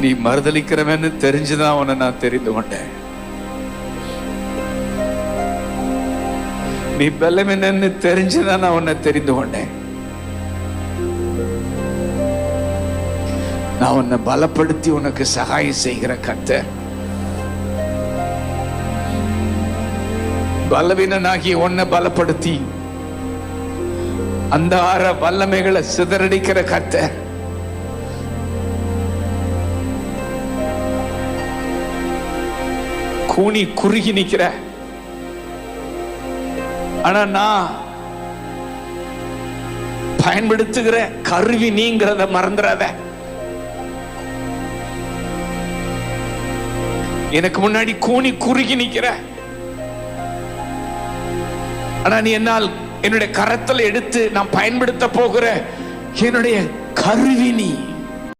நீ மறுதலிக்கிறவன்னு தெரிஞ்சுதான் உன்னை நான் தெரிந்து கொண்டேன். நீ பலவீனன்னு தெரிஞ்சுதான் நான் உன்னை தெரிந்து கொண்டேன். நான் உன்னை பலப்படுத்தி உனக்கு சகாயம் செய்கிற கர்த்தர். பலவீனனாகி உன்னை பலப்படுத்தி அந்த வல்லமைகளை சிதறடிக்கிற கர்த்தர். கூனி குறுகி நிக்கிற, ஆனா நான் பயன்படுத்துகிற கருவி நீங்கிறத மறந்துடாத. எனக்கு முன்னாடி கூனி குறுகி நிக்கிற, ஆனா நீ என்னால் என்னுடைய கரத்தில் எடுத்து நான் பயன்படுத்த போகிற என்னுடைய கருவி நீ.